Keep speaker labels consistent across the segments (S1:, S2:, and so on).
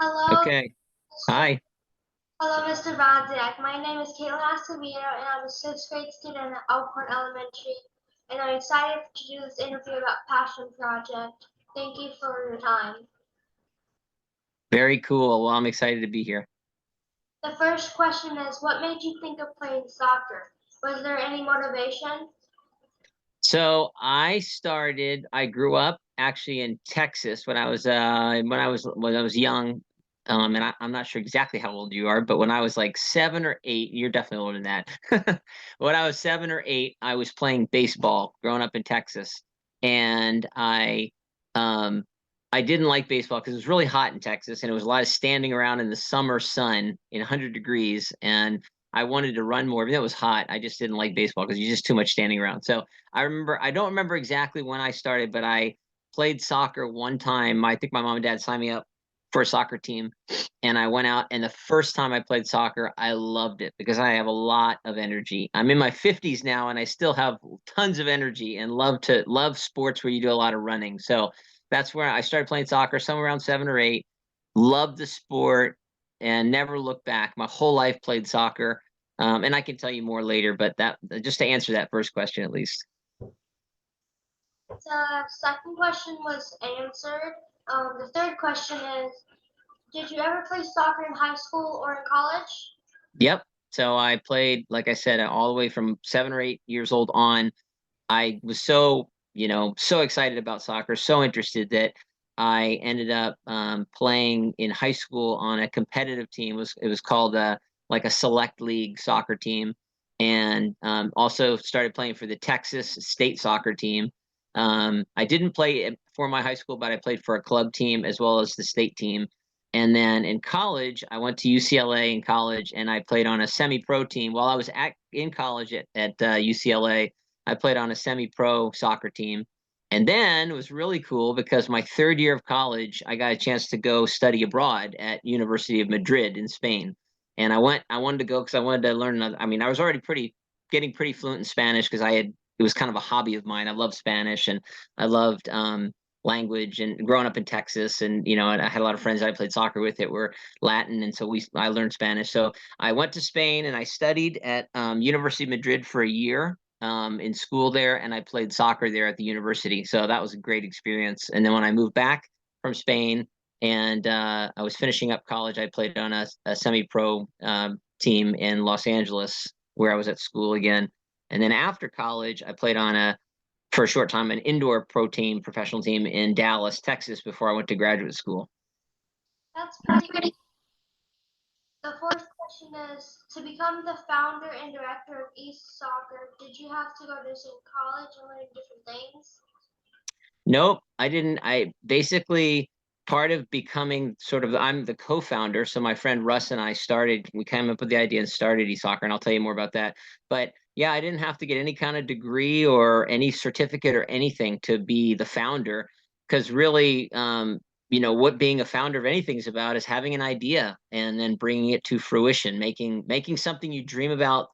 S1: Hello,
S2: Okay.
S1: Mr.
S2: Hi.
S1: Hello, Mr. Bodziach. My name is Caitlin Acevedo, and I'm a sixth grade student at Elkhorn Elementary, and I'm excited to do this interview about Passion Project. Thank you for your time.
S2: Very cool. Well, I'm excited to be here.
S1: The first question is, what made you think of playing soccer? Was there any motivation?
S2: I grew up actually in Texas when I was young. And I'm not sure exactly how old you are, but when I was like 7 or 8, you're definitely older than that. When I was 7 or 8, I was playing baseball growing up in Texas. And um I didn't like baseball because it was really hot in Texas and it was a lot of standing around in the summer sun in 100 degrees. And I wanted to run more, even though it was hot. I just didn't like baseball because you're just too much standing around. So I don't remember exactly when I started, but I played soccer one time. I think my mom and dad signed me up for a soccer team, and I went out. And the first time I played soccer, I loved it because I have a lot of energy. I'm in my 50s now, and I still have tons of energy and love sports where you do a lot of running. So that's where I started playing soccer, somewhere around 7 or 8. Loved the sport and never looked back. My whole life played soccer. And I can tell you more later, but that just to answer that first question at least.
S1: The second question was answered. The third question is, did you ever play soccer in high school or in college?
S2: Yep. So I played, like I said, all the way from 7 or 8 years old on. I was so excited about soccer, so interested that I ended up playing in high school on a competitive team. It was called like a select league soccer team, and also started playing for the Texas state soccer team. I didn't play for my high school, but I played for a club team as well as the state team. And then in college, I went to UCLA in college, and I played on a semi-pro team. While I was in college at UCLA, I played on a semi-pro soccer team. And then it was really cool because my third year of college, I got a chance to go study abroad at University of Madrid in Spain. And I wanted to go because I wanted to learn another. I mean, I was already getting pretty fluent in Spanish because it was kind of a hobby of mine. I love Spanish and I loved language and growing up in Texas. And, I had a lot of friends I played soccer with that were Latin. And so I learned Spanish. So I went to Spain and I studied at University of Madrid for a year in school there, and I played soccer there at the university. So that was a great experience. And then when I moved back from Spain and I was finishing up college, I played on a semi-pro team in Los Angeles where I was at school again. And then after college, I played for a short time, an indoor pro team, professional team in Dallas, Texas, before I went to graduate school.
S1: That's pretty. The fourth question is, to become the founder and director of ESoccer, did you have to go to some college and learn different things?
S2: Nope, I didn't. I basically part of becoming I'm the co-founder. So my friend Russ and I we came up with the idea and started eSoccer, and I'll tell you more about that. But yeah, I didn't have to get any kind of degree or any certificate or anything to be the founder, because really, what being a founder of anything is about is having an idea and then bringing it to fruition, making something you dream about,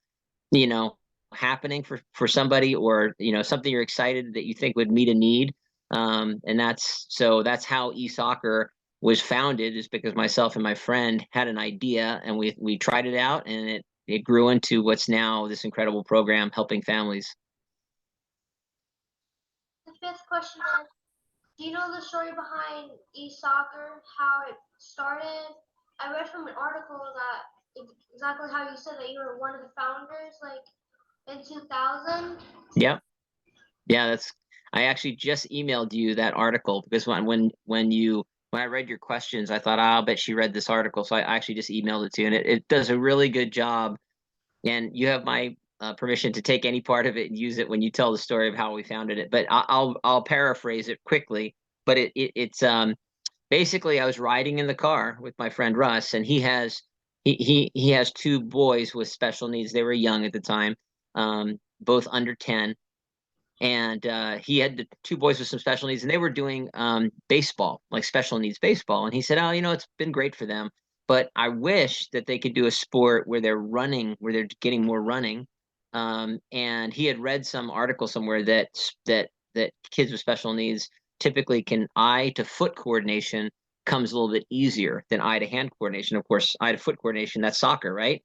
S2: you know, happening for somebody, or something you're excited that you think would meet a need. And that's how eSoccer was founded, is because myself and my friend had an idea and we tried it out, and it grew into what's now this incredible program helping families.
S1: The fifth question is, do you know the story behind eSoccer, how it started? I read from an article that exactly how you said that you were one of the founders, like in 2000.
S2: Yep. Yeah, that's I actually just emailed you that article because when I read your questions, I thought, I'll bet she read this article. So I actually just emailed it to you, and it does a really good job. And you have my permission to take any part of it and use it when you tell the story of how we founded it. But I'll paraphrase it quickly. But it's basically, I was riding in the car with my friend Russ, and he has two boys with special needs. They were young at the time, both under 10, and he had the two boys with some special needs, and they were doing baseball, like special needs baseball. And he said, "Oh, it's been great for them, but I wish that they could do a sport where they're running, where they're getting more running." And he had read some article somewhere that kids with special needs typically can eye to foot coordination comes a little bit easier than eye to hand coordination. Of course, eye to foot coordination, that's soccer, right?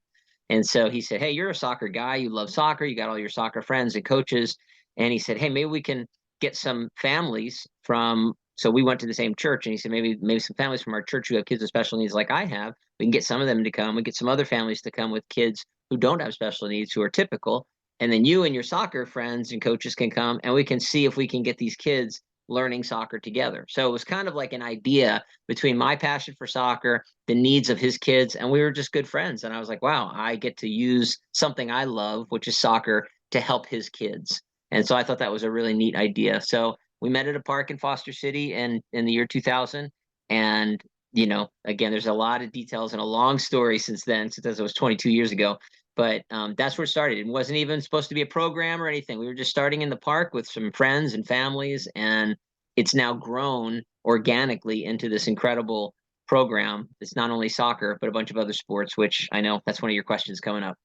S2: And so he said, hey, you're a soccer guy. You love soccer. You got all your soccer friends and coaches. And he said, hey, maybe we can get some families from, so we went to the same church. And he said, maybe some families from our church who have kids with special needs like I have, we can get some of them to come. We get some other families to come with kids who don't have special needs, who are typical. And then you and your soccer friends and coaches can come, and we can see if we can get these kids learning soccer together. So it was kind of like an idea between my passion for soccer, the needs of his kids, and we were just good friends. And I was like, wow, I get to use something I love, which is soccer, to help his kids. And so I thought that was a really neat idea. So we met at a park in Foster City in the year 2000. And, you know, again, there's a lot of details and a long story since then, since it was 22 years ago. But that's where it started. It wasn't even supposed to be a program or anything. We were just starting in the park with some friends and families, and it's now grown organically into this incredible program. It's not only soccer, but a bunch of other sports, which I know that's one of your questions coming up.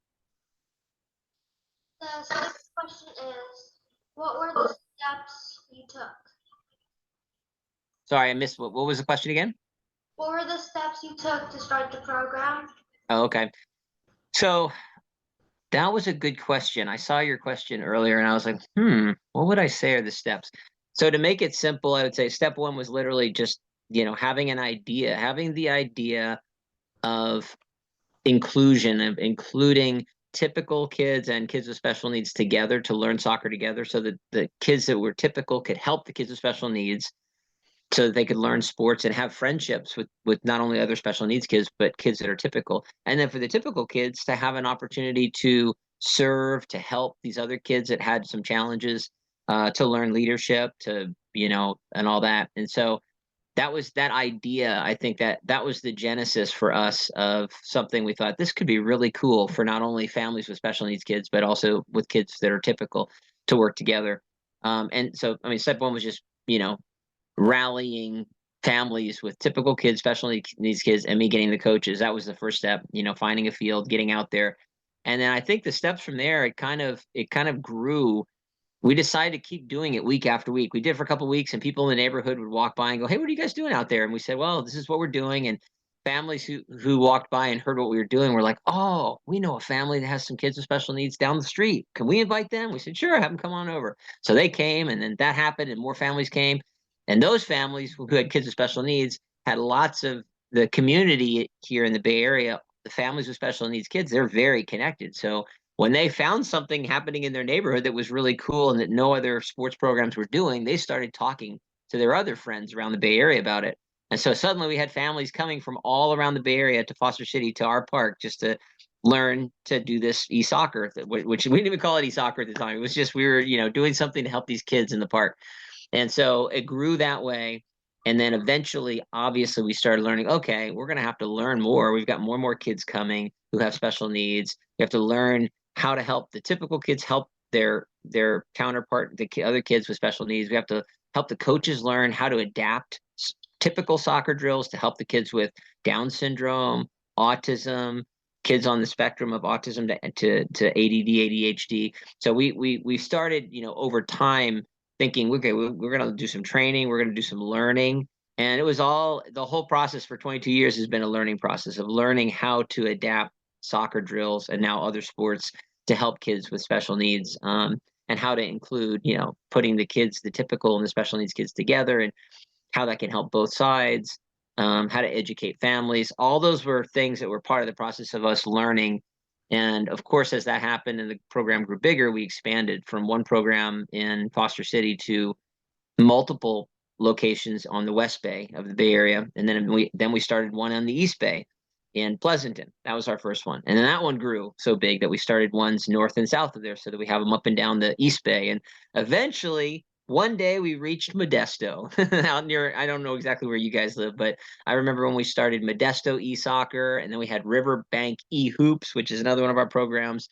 S1: The second question is, what were the steps you took?
S2: Sorry, I missed what was the question again?
S1: What were the steps you took to start the program?
S2: Oh, okay. So that was a good question. I saw your question earlier and I was like, what would I say are the steps? So to make it simple, I would say step one was literally just, you know, having the idea of inclusion, of including typical kids and kids with special needs together to learn soccer together, so that the kids that were typical could help the kids with special needs, so that they could learn sports and have friendships with not only other special needs kids, but kids that are typical. And then for the typical kids to have an opportunity to serve, to help these other kids that had some challenges, to learn leadership, to, you know, and all that. And so that was that idea. I think that was the genesis for us of something we thought this could be really cool for not only families with special needs kids, but also with kids that are typical, to work together. And so, I mean, step one was just, you know, rallying families with typical kids, special needs kids, and me getting the coaches. That was the first step, you know, finding a field, getting out there. And then I think the steps from there, it kind of grew. We decided to keep doing it week after week. We did it for a couple of weeks, and people in the neighborhood would walk by and go, hey, what are you guys doing out there? And we said, well, this is what we're doing. And families who walked by and heard what we were doing were like, oh, we know a family that has some kids with special needs down the street. Can we invite them? We said, sure, have them come on over. So they came, and then that happened, and more families came. And those families who had kids with special needs had lots of the community here in the Bay Area. The families with special needs kids, they're very connected. So when they found something happening in their neighborhood that was really cool and that no other sports programs were doing, they started talking to their other friends around the Bay Area about it. And so suddenly we had families coming from all around the Bay Area to Foster City, to our park, just to learn to do this e-soccer, which we didn't even call it e-soccer at the time. It was just, we were, you know, doing something to help these kids in the park. And so it grew that way. And then eventually, obviously, we started learning, okay, we're going to have to learn more. We've got more and more kids coming who have special needs. We have to learn how to help the typical kids help their counterpart, the other kids with special needs. We have to help the coaches learn how to adapt typical soccer drills to help the kids with Down syndrome, autism, kids on the spectrum of autism to ADD, ADHD. So we started, you know, over time thinking, okay, we're going to do some training, we're going to do some learning. And it was all, the whole process for 22 years has been a learning process of learning how to adapt soccer drills and now other sports to help kids with special needs, and how to include, you know, putting the kids, the typical and the special needs kids together, and how that can help both sides, how to educate families. All those were things that were part of the process of us learning. And of course, as that happened and the program grew bigger, we expanded from one program in Foster City to multiple locations on the West Bay of the Bay Area. And then we started one on the East Bay in Pleasanton. That was our first one. And then that one grew so big that we started ones north and south of there, so that we have them up and down the East Bay. And eventually, one day we reached Modesto out near, I don't know exactly where you guys live, but I remember when we started Modesto e-soccer, and then we had Riverbank e-hoops, which is another one of our programs.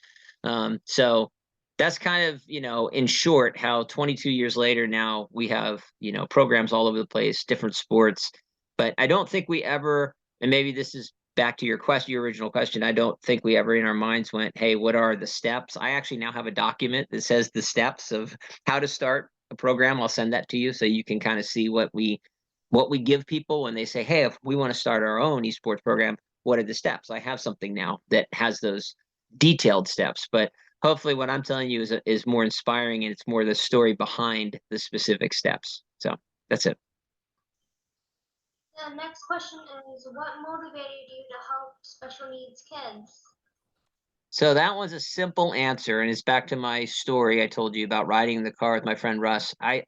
S2: So that's kind of, you know, in short, how 22 years later now we have, you know, programs all over the place, different sports. But I don't think we ever, and maybe this is back to your question, your original question, I don't think we ever in our minds went, hey, what are the steps? I actually now have a document that says the steps of how to start a program. I'll send that to you so you can kind of see what what we give people when they say, hey, if we want to start our own esports program, what are the steps? I have something now that has those detailed steps, but hopefully what I'm telling you is more inspiring, and it's more the story behind the specific steps. So that's it.
S1: The next question is, what motivated you to help special needs kids?
S2: So that one's a simple answer, and it's back to my story I told you about riding in the car with my friend Russ. I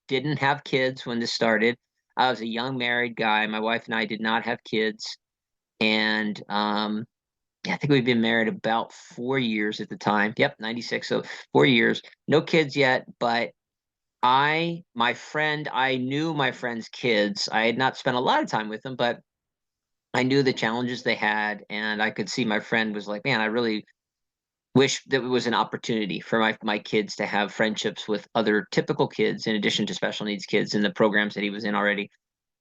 S2: didn't have kids when this started. I was a young married guy. My wife and I did not have kids, and yeah, I think we've been married about 4 years at the time. Yep, 96, so 4 years. No kids yet, but I knew my friend's kids. I had not spent a lot of time with them, but I knew the challenges they had, and I could see my friend was like, man, I really wish that it was an opportunity for my kids to have friendships with other typical kids in addition to special needs kids in the programs that he was in already.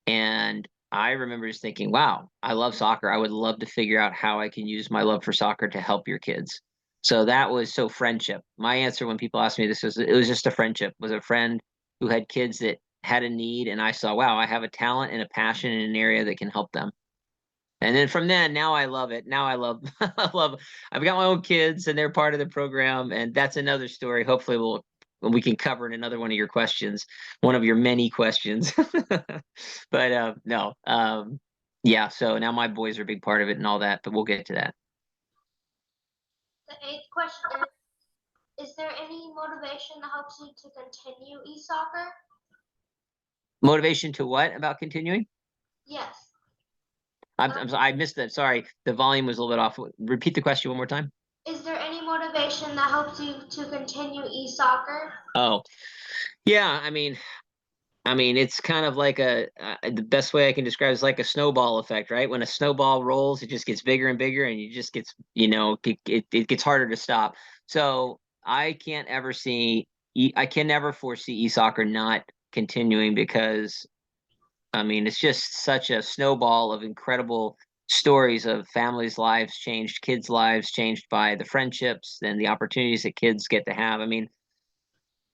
S2: And I remember just thinking, wow, I love soccer. I would love to figure out how I can use my love for soccer to help your kids. So that was so friendship. My answer when people ask me this was it was just a friendship. Was a friend who had kids that had a need, and I saw, wow, I have a talent and a passion in an area that can help them. And then from then, now I love it. Now I love, I love. I've got my own kids, and they're part of the program, and that's another story. Hopefully, we can cover in another one of your questions, one of your many questions. But no, yeah. So now my boys are a big part of it and all that, but we'll get to that.
S1: The eighth question is there any motivation that helps you to continue ESoccer?
S2: Motivation to what about continuing?
S1: Yes.
S2: I missed that. Sorry, the volume was a little bit off. Repeat the question one more time.
S1: Is there any motivation that helps you to continue ESoccer?
S2: Oh, yeah. I mean, it's kind of like the best way I can describe it is like a snowball effect, right? When a snowball rolls, it just gets bigger and bigger, and you just gets, it gets harder to stop. So I can never foresee eSoccer not continuing because, I mean, it's just such a snowball of incredible stories of families' lives changed, kids' lives changed by the friendships and the opportunities that kids get to have. I mean,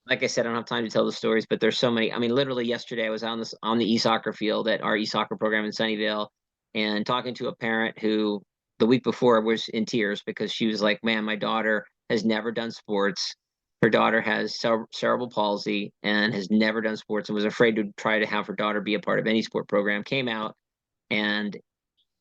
S2: like I said, I don't have time to tell the stories, but there's so many. I mean, literally yesterday I was on the e-soccer field at our e-soccer program in Sunnyvale and talking to a parent who the week before was in tears because she was like, "Man, my daughter has never done sports. Her daughter has cerebral palsy and has never done sports and was afraid to try to have her daughter be a part of any sport program." Came out and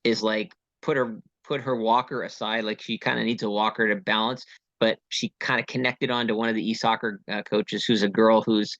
S2: is like put her walker aside, like she kind of needs a walker to balance, but she kind of connected on to one of the e-soccer coaches, who's a girl who's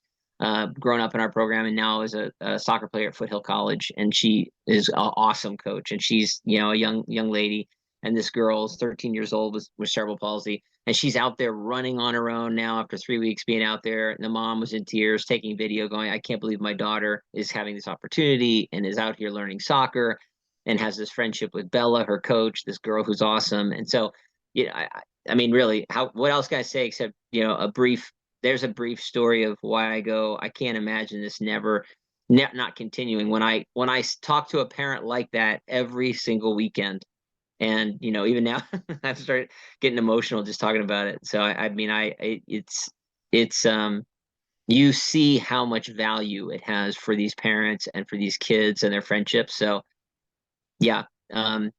S2: grown up in our program and now is a soccer player at Foothill College, and she is an awesome coach, and she's a young lady, and this girl is 13 years old with cerebral palsy, and she's out there running on her own now after 3 weeks being out there. And the mom was in tears, taking video, going, "I can't believe my daughter is having this opportunity and is out here learning soccer and has this friendship with Bella, her coach, this girl who's awesome." And so, I mean, really, what else can I say except, there's a brief story of why I can't imagine this not continuing. When I talk to a parent like that every single weekend, and, even now I've started getting emotional just talking about it. So, I mean, it's, you see how much value it has for these parents and for these kids and their friendships. So, yeah, um,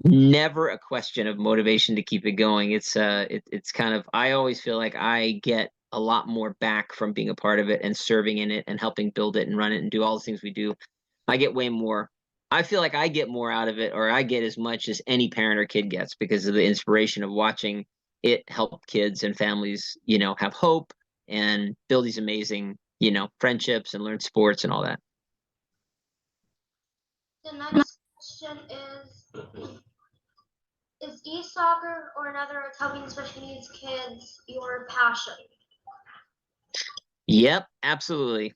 S2: never a question of motivation to keep it going. It's kind of, I always feel like I get a lot more back from being a part of it and serving in it and helping build it and run it and do all the things we do. I get way more. I feel like I get more out of it, or I get as much as any parent or kid gets, because of the inspiration of watching it help kids and families, have hope and build these amazing, friendships and learn sports and all that.
S1: The next question is ESoccer or another helping special needs kids your passion?
S2: Yep, absolutely.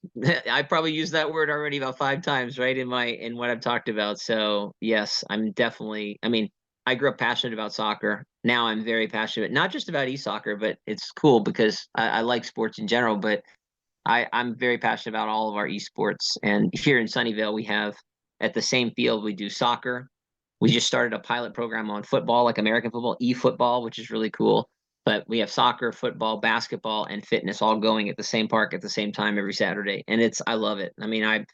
S2: I probably used that word already about 5 times, right, in what I've talked about. So yes, I'm definitely. I mean, I grew up passionate about soccer. Now I'm very passionate, not just about e-soccer, but it's cool because I like sports in general. But I'm very passionate about all of our esports. And here in Sunnyvale, we have at the same field we do soccer. We just started a pilot program on football, like American football, e-football, which is really cool. But we have soccer, football, basketball, and fitness all going at the same park at the same time every Saturday, and I love it. I mean,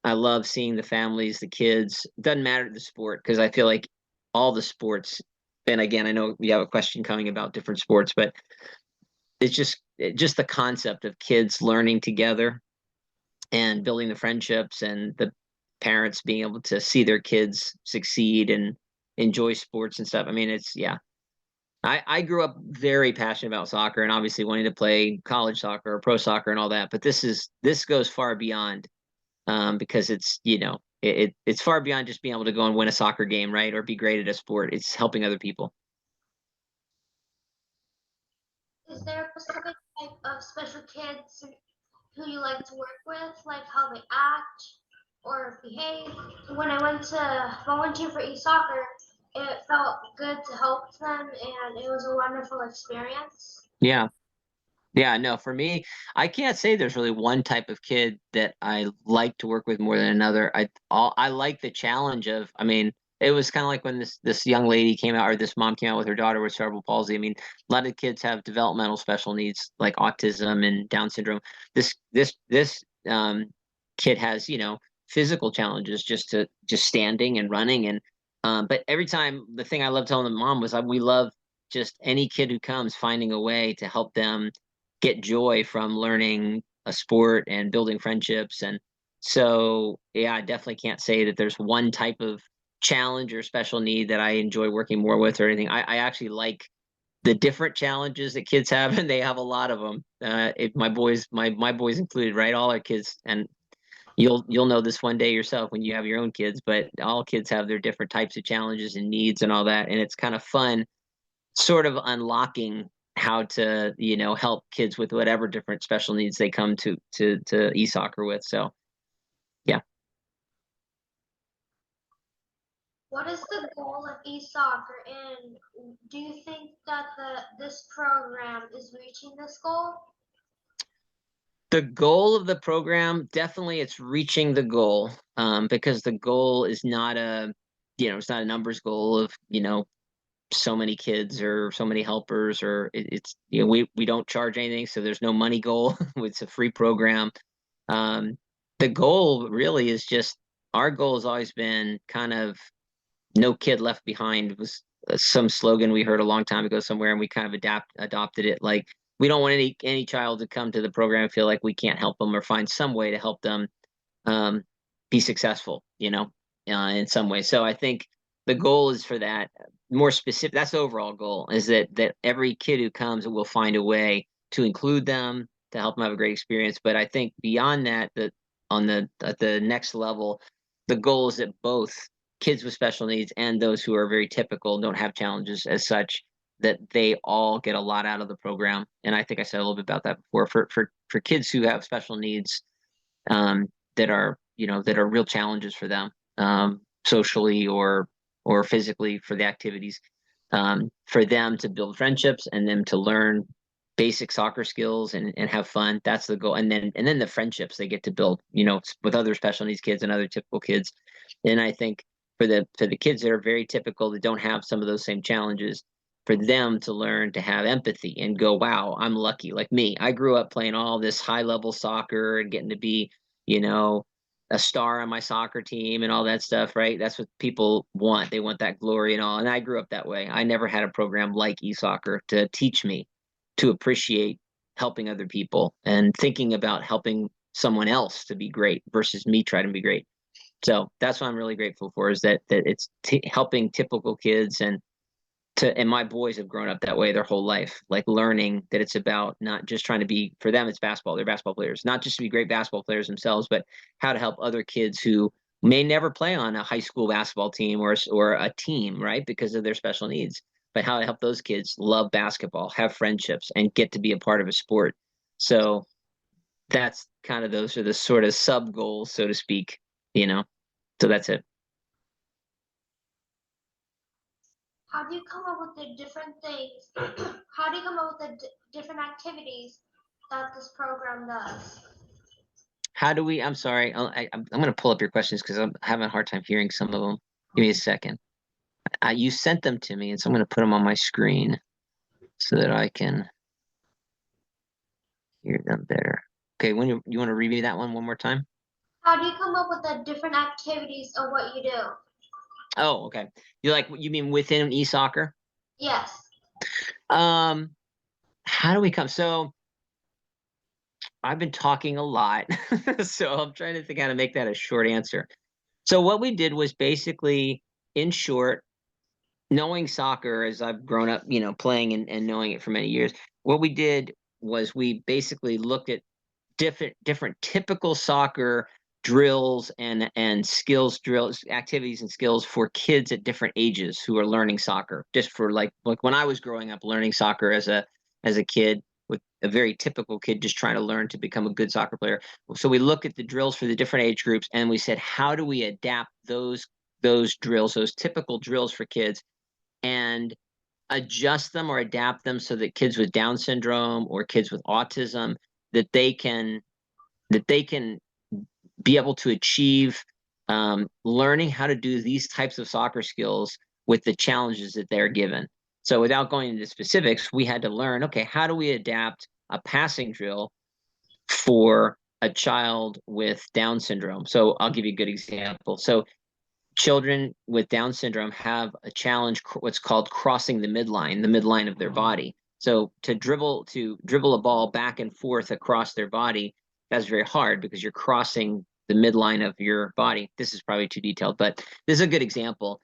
S2: I love seeing the families, the kids. Doesn't matter the sport because I feel like all the sports. And again, I know we have a question coming about different sports, but it's just the concept of kids learning together and building the friendships and the parents being able to see their kids succeed and enjoy sports and stuff. I mean, it's yeah. I grew up very passionate about soccer and obviously wanting to play college soccer or pro soccer and all that, but this goes far beyond because it's it's far beyond just being able to go and win a soccer game, right? Or be great at a sport. It's helping other people.
S1: Is there a specific type of special kids who you like to work with, like how they act or behave? When I went to volunteer for ESoccer, it felt good to help them, and it was a wonderful experience.
S2: Yeah. Yeah, no, for me, I can't say there's really one type of kid that I like to work with more than another. I like the challenge of, I mean, it was kind of like when this young lady came out or this mom came out with her daughter with cerebral palsy. I mean, a lot of kids have developmental special needs like autism and Down syndrome. This kid has, physical challenges just standing and running and but every time the thing I love telling the mom was we love just any kid who comes finding a way to help them get joy from learning a sport and building friendships. And so, yeah, I definitely can't say that there's one type of challenge or special need that I enjoy working more with or anything. I actually like the different challenges that kids have, and they have a lot of them. My boys included, right? All our kids, and you'll know this one day yourself when you have your own kids. But all kids have their different types of challenges and needs and all that, and it's kind of fun sort of unlocking how to help kids with whatever different special needs they come to ESoccer with. So yeah.
S1: What is the goal of ESoccer, and do you think that this program is reaching this goal?
S2: The goal of the program, definitely it's reaching the goal, because the goal is not it's not a numbers goal of so many kids or so many helpers or it's we don't charge anything, so there's no money goal. It's a free program. um the goal really is just, our goal has always been kind of no kid left behind. It was some slogan we heard a long time ago somewhere, and we kind of adopted it. Like, we don't want any child to come to the program and feel like we can't help them or find some way to help them um, be successful, in some way. So I think the goal is for that more specific. That's the overall goal, is that every kid who comes will find a way to include them, to help them have a great experience. But I think beyond that, that on the at the next level, the goal is that both kids with special needs and those who are very typical, don't have challenges as such, that they all get a lot out of the program. And I think I said a little bit about that before. For kids who have special needs, that are that are real challenges for them, socially or physically, for the activities, for them to build friendships and them to learn basic soccer skills and have fun. That's the goal. And then the friendships they get to build, with other special needs kids and other typical kids. And I think for the kids that are very typical, that don't have some of those same challenges, for them to learn to have empathy and go, wow, I'm lucky. Like me, I grew up playing all this high level soccer and getting to be, you know, a star on my soccer team and all that stuff, right? That's what people want. They want that glory and all. And I grew up that way. I never had a program like ESoccer to teach me to appreciate helping other people and thinking about helping someone else to be great versus me trying to be great. So that's what I'm really grateful for, is that it's helping typical kids, and my boys have grown up that way their whole life, like learning that it's about not just trying to be, for them it's basketball, they're basketball players, not just to be great basketball players themselves, but how to help other kids who may never play on a high school basketball team or a team, right, because of their special needs, but how to help those kids love basketball, have friendships, and get to be a part of a sport. So that's kind of, those are the sort of sub goals, so to speak, you know. So that's it.
S1: How do you come up with the different things? How do you come up with the different activities that this program does?
S2: How do we? I'm sorry. I'm going to pull up your questions because I'm having a hard time hearing some of them. Give me a second. You sent them to me, and so I'm going to put them on my screen so that I can hear them better. Okay, when you want to read me that one more time?
S1: How do you come up with the different activities of what you do?
S2: Oh, okay. You mean within ESoccer?
S1: Yes.
S2: Um, how do we come? So I've been talking a lot, so I'm trying to think how to make that a short answer. So what we did was basically, in short, knowing soccer as I've grown up, playing and knowing it for many years, what we did was we basically looked at different typical soccer drills and skills drills, activities and skills for kids at different ages who are learning soccer. Just for like when I was growing up learning soccer as a kid, with a very typical kid just trying to learn to become a good soccer player. So we look at the drills for the different age groups and we said, how do we adapt those drills, those typical drills for kids, and adjust them or adapt them so that kids with Down syndrome or kids with autism, that they can be able to achieve learning how to do these types of soccer skills with the challenges that they're given. So without going into specifics, we had to learn, okay, how do we adapt a passing drill for a child with Down syndrome? So I'll give you a good example. So children with Down syndrome have a challenge, what's called crossing the midline of their body. So to dribble a ball back and forth across their body, that's very hard because you're crossing the midline of your body. This is probably too detailed, but this is a good example.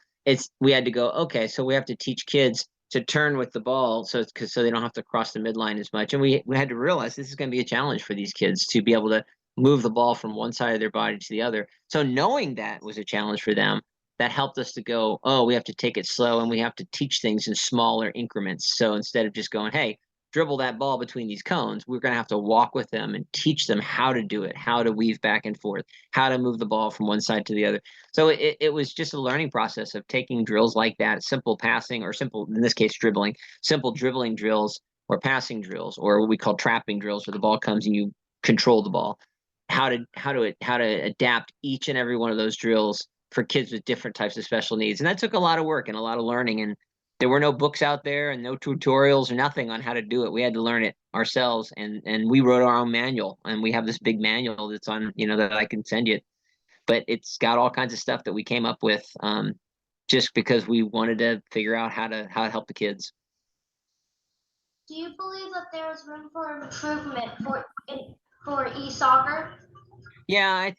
S2: We had to go, okay, so we have to teach kids to turn with the ball so they don't have to cross the midline as much. And we had to realize this is going to be a challenge for these kids to be able to move the ball from one side of their body to the other. So knowing that was a challenge for them, that helped us to go, oh, we have to take it slow and we have to teach things in smaller increments. So instead of just going, hey, dribble that ball between these cones, we're going to have to walk with them and teach them how to do it, how to weave back and forth, how to move the ball from one side to the other. So it was just a learning process of taking drills like that, simple passing or simple, in this case, dribbling, simple dribbling drills or passing drills, or what we call trapping drills, where the ball comes and you control the ball. How to adapt each and every one of those drills for kids with different types of special needs. And that took a lot of work and a lot of learning. And there were no books out there and no tutorials or nothing on how to do it. We had to learn it ourselves. And we wrote our own manual. And we have this big manual that's on, that I can send you. But it's got all kinds of stuff that we came up with just because we wanted to figure out how to help the kids.
S1: Do you believe that there is room for improvement for e-soccer?
S2: Yeah, I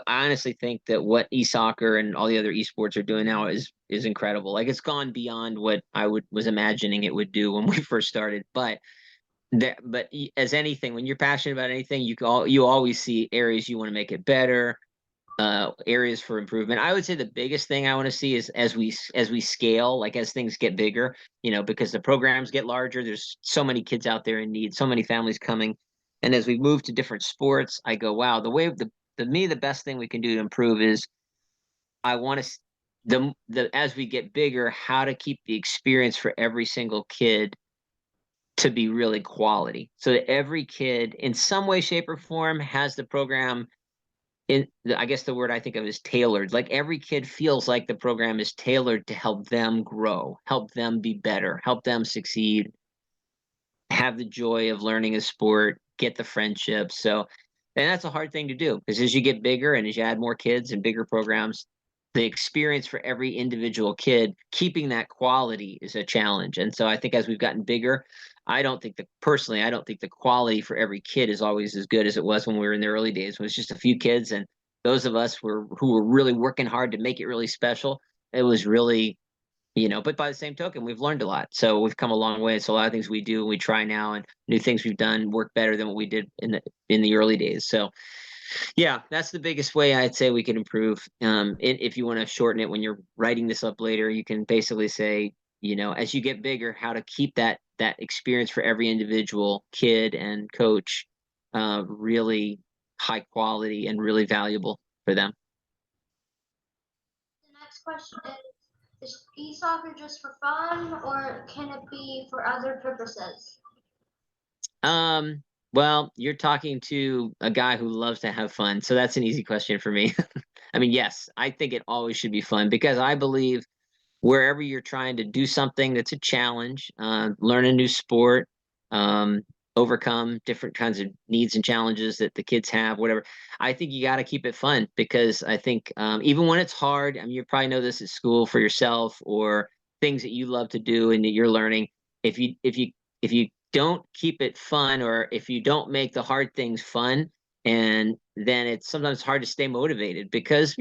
S2: honestly think that what eSoccer and all the other esports are doing now is incredible. Like it's gone beyond what was imagining it would do when we first started. But as anything, when you're passionate about anything, you always see areas you want to make it better, areas for improvement. I would say the biggest thing I want to see is as we scale, like as things get bigger, because the programs get larger, there's so many kids out there in need, so many families coming. And as we move to different sports, I go, wow, the best thing we can do to improve is I want to the as we get bigger, how to keep the experience for every single kid to be really quality. So that every kid in some way, shape, or form has the program I guess the word I think of is tailored. Like every kid feels like the program is tailored to help them grow, help them be better, help them succeed, have the joy of learning a sport, get the friendships. And that's a hard thing to do because as you get bigger and as you add more kids and bigger programs, the experience for every individual kid, keeping that quality is a challenge. And so I think as we've gotten bigger, I don't think the quality for every kid is always as good as it was when we were in the early days. When it was just a few kids, and those of us who were really working hard to make it really special. It was really, but by the same token, we've learned a lot. So we've come a long way. So a lot of things we do and we try now and new things we've done work better than what we did in the early days. So yeah, that's the biggest way I'd say we can improve. If you want to shorten it, when you're writing this up later, you can basically say, as you get bigger, how to keep that experience for every individual kid and coach really high quality and really valuable for them.
S1: The next question is e-soccer just for fun or can it be for other purposes?
S2: Well, you're talking to a guy who loves to have fun, so that's an easy question for me. I mean, yes, I think it always should be fun because I believe wherever you're trying to do something that's a challenge, learn a new sport, overcome different kinds of needs and challenges that the kids have, whatever. I think you got to keep it fun because I think even when it's hard, I mean, you probably know this at school for yourself or things that you love to do and that you're learning. If you don't keep it fun or if you don't make the hard things fun, and then it's sometimes hard to stay motivated because,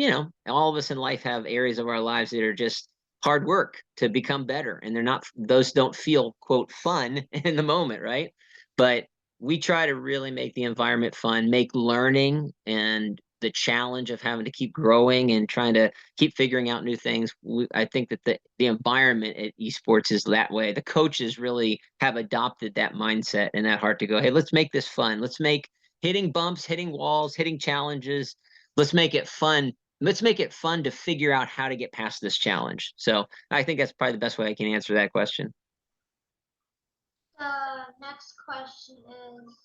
S2: all of us in life have areas of our lives that are just hard work to become better. And those don't feel, quote, fun in the moment, right? But we try to really make the environment fun, make learning and the challenge of having to keep growing and trying to keep figuring out new things. I think that the environment at esports is that way. The coaches really have adopted that mindset and that heart to go, hey, let's make this fun. Let's make hitting bumps, hitting walls, hitting challenges. Let's make it fun. Let's make it fun to figure out how to get past this challenge. So I think that's probably the best way I can answer that question.
S1: The next question is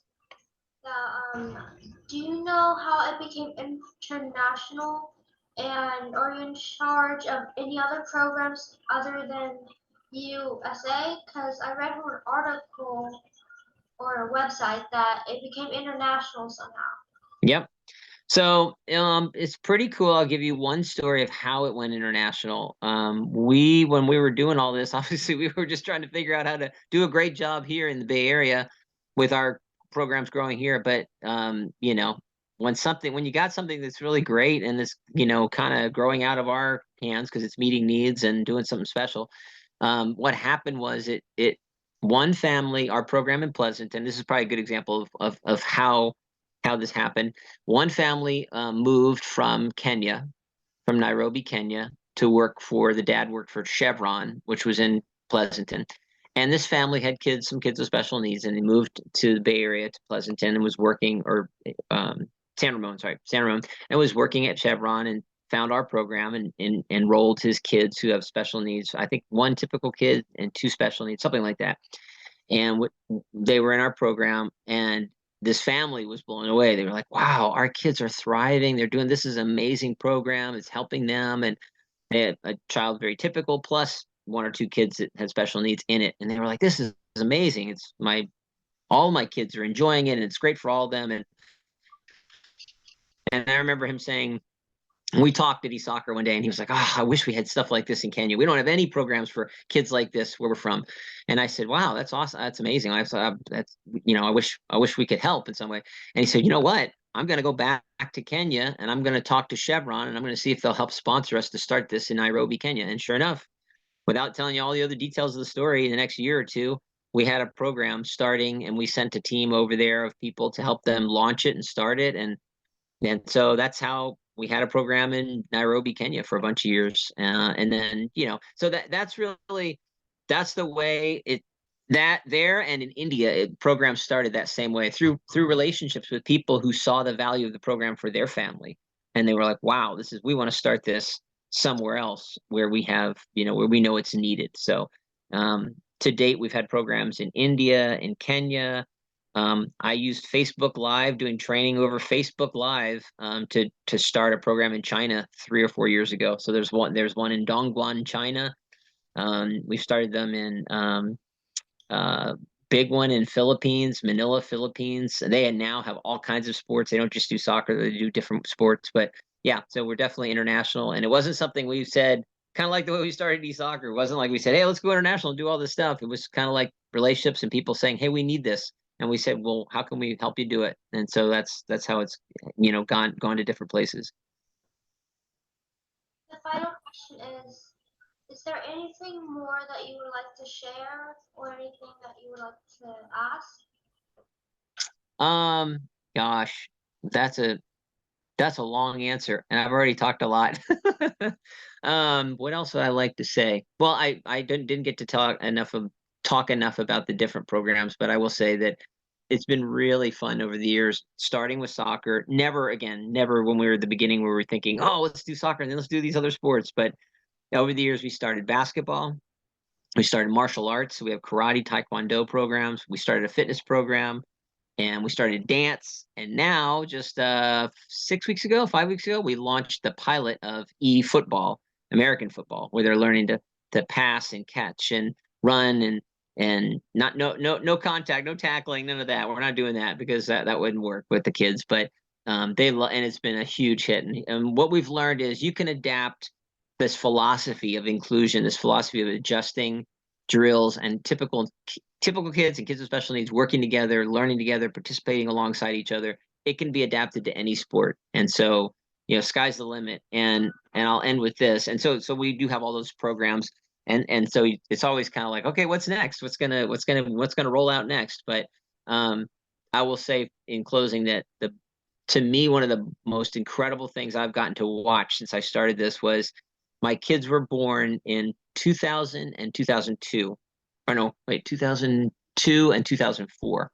S1: do you know how it became international? And are you in charge of any other programs other than USA? Because I read from an article or a website that it became international somehow.
S2: Yep. So it's pretty cool. I'll give you one story of how it went international. When we were doing all this, obviously we were just trying to figure out how to do a great job here in the Bay Area with our programs growing here. But when you got something that's really great and it's kind of growing out of our hands because it's meeting needs and doing something special, what happened was it one family, our program in Pleasanton. This is probably a good example of how this happened. One family moved from Kenya, from Nairobi, Kenya, to work for the dad worked for Chevron, which was in Pleasanton. And this family had some kids with special needs, and they moved to the Bay Area to Pleasanton and was working, or San Ramon, sorry, San Ramon, and was working at Chevron and found our program and enrolled his kids who have special needs. I think one typical kid and two special needs, something like that. And they were in our program, and this family was blown away. They were like, wow, our kids are thriving. They're doing this is an amazing program. It's helping them. And they had a child very typical, plus one or two kids that had special needs in it. And they were like, this is amazing. All my kids are enjoying it and it's great for all of them. And I remember him saying, we talked at ESoccer one day and he was like, oh, I wish we had stuff like this in Kenya. We don't have any programs for kids like this where we're from. And I said, wow, that's awesome. That's amazing. I wish we could help in some way. And he said, you know what? I'm going to go back to Kenya and I'm going to talk to Chevron and I'm going to see if they'll help sponsor us to start this in Nairobi, Kenya. And sure enough, without telling you all the other details of the story, in the next year or two, we had a program starting and we sent a team over there of people to help them launch it and start it. And so that's how we had a program in Nairobi, Kenya for a bunch of years. And then, so that's the way that there and in India, programs started that same way through relationships with people who saw the value of the program for their family. And they were like, wow, we want to start this somewhere else where we have, where we know it's needed. So to date, we've had programs in India, in Kenya. I used Facebook Live, doing training over Facebook Live to start a program in China 3 or 4 years ago. So there's one in Dongguan, China. We started them in big one in Philippines, Manila, Philippines. They now have all kinds of sports. They don't just do soccer; they do different sports. But yeah, so we're definitely international, and it wasn't something we said. Kind of like the way we started eSoccer. It wasn't like we said, "Hey, let's go international and do all this stuff." It was kind of like relationships and people saying, "Hey, we need this." And we said, well, how can we help you do it? And so that's how it's gone to different places.
S1: The final question is there anything more that you would like to share or anything that you would like to ask?
S2: Gosh, that's a long answer, and I've already talked a lot. What else would I like to say? Well, I didn't get to talk enough about the different programs, but I will say that it's been really fun over the years, starting with soccer. Never when we were at the beginning where we were thinking, oh, let's do soccer and then let's do these other sports. But over the years, we started basketball. We started martial arts. So we have karate, taekwondo programs. We started a fitness program and we started dance. And now, just 6 weeks ago, 5 weeks ago, we launched the pilot of eFootball, American football, where they're learning to pass and catch and run and and not no contact, no tackling, none of that. We're not doing that because that wouldn't work with the kids. But and it's been a huge hit. And what we've learned is you can adapt this philosophy of inclusion, this philosophy of adjusting drills and typical kids and kids with special needs working together, learning together, participating alongside each other. It can be adapted to any sport. And so, sky's the limit. And I'll end with this. And so we do have all those programs. And so it's always kind of like, okay, what's next? What's gonna roll out next? But I will say in closing that to me, one of the most incredible things I've gotten to watch since I started this was my kids were born in 2000 and 2002. Or no, wait, 2002 and 2004.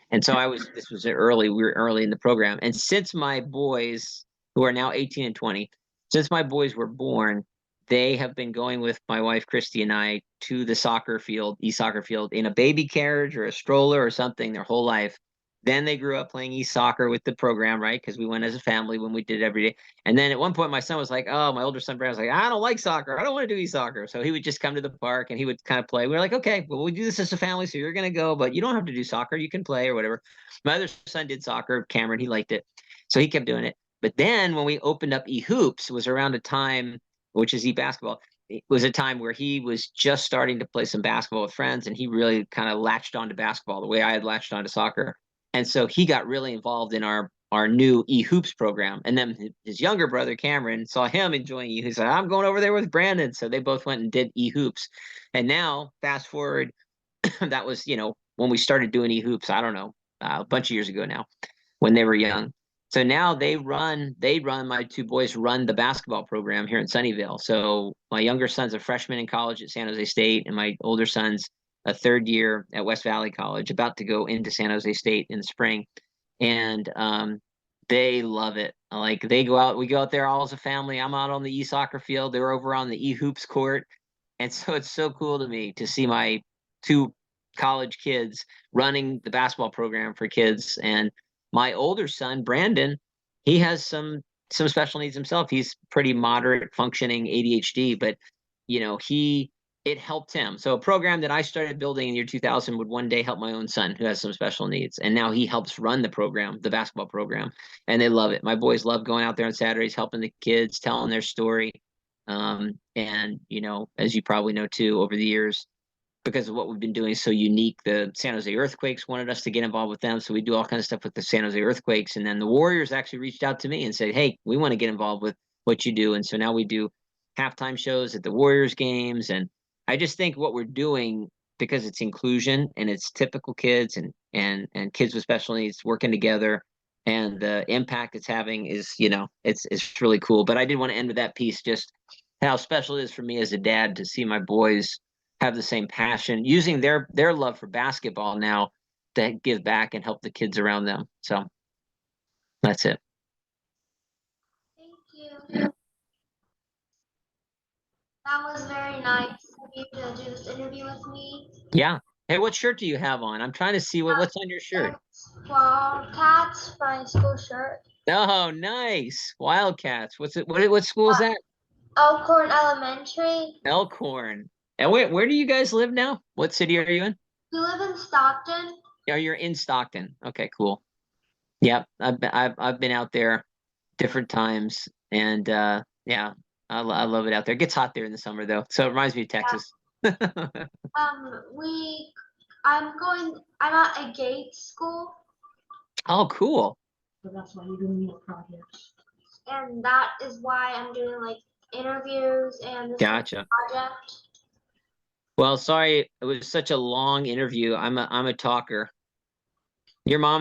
S2: And so this was we were early in the program. And since my boys, who are now 18 and 20, since my boys were born, they have been going with my wife, Christy, and I to the soccer field, ESoccer field, in a baby carriage or a stroller or something their whole life. Then they grew up playing ESoccer with the program, right? Because we went as a family when we did it every day. And then at one point, my son was like, oh, my older son, Brad, was like, I don't like soccer. I don't want to do ESoccer. So he would just come to the park and he would kind of play. We were like, okay, well, we do this as a family. So you're going to go, but you don't have to do soccer. You can play or whatever. My other son did soccer, Cameron. He liked it. So he kept doing it. But then when we opened up eHoops, it was around a time, which is eBasketball. It was a time where he was just starting to play some basketball with friends, and he really kind of latched onto basketball the way I had latched onto soccer. And so he got really involved in our new eHoops program. And then his younger brother, Cameron, saw him enjoying eHoops. He said, I'm going over there with Brandon. So they both went and did eHoops. And now, fast forward, that was, when we started doing eHoops, I don't know, a bunch of years ago now, when they were young. So now my two boys run the basketball program here in Sunnyvale. So my younger son's a freshman in college at San Jose State, and my older son's a third year at West Valley College, about to go into San Jose State in the spring. And they love it. Like we go out there all as a family. I'm out on the ESoccer field. They're over on the eHoops court. And so it's so cool to me to see my two college kids running the basketball program for kids. And my older son, Brandon, he has some special needs himself. He's pretty moderate functioning ADHD, but it helped him. So a program that I started building in the year 2000 would one day help my own son who has some special needs. And now he helps run the program, the basketball program, and they love it. My boys love going out there on Saturdays, helping the kids, telling their story. And as you probably know too, over the years, because of what we've been doing is so unique, the San Jose Earthquakes wanted us to get involved with them. So we do all kinds of stuff with the San Jose Earthquakes. And then the Warriors actually reached out to me and said, hey, we want to get involved with what you do. And so now we do halftime shows at the Warriors games. And I just think what we're doing, because it's inclusion and it's typical kids and kids with special needs working together, and the impact it's having is, it's really cool. But I did want to end with that piece, just how special it is for me as a dad to see my boys have the same passion, using their love for basketball now to give back and help the kids around them. So that's it.
S1: Thank you. That was very nice of you to do this interview with me.
S2: Yeah. Hey, what shirt do you have on? I'm trying to see what's on your shirt.
S1: Wildcats, my school shirt.
S2: Oh, nice. Wildcats. What's it? What school is that?
S1: Elkhorn Elementary.
S2: Elkhorn. And where do you guys live now? What city are you in?
S1: We live in Stockton.
S2: Oh, you're in Stockton. Okay, cool. Yep, I've been out there different times, and yeah, I love it out there. It gets hot there in the summer though, so it reminds me of Texas.
S1: I'm at a Gates school.
S2: Oh, cool.
S1: So that's why you're doing your projects. And that is why I'm doing like interviews and this
S2: Gotcha.
S1: project.
S2: Well, sorry, it was such a long interview. I'm a talker. Your mom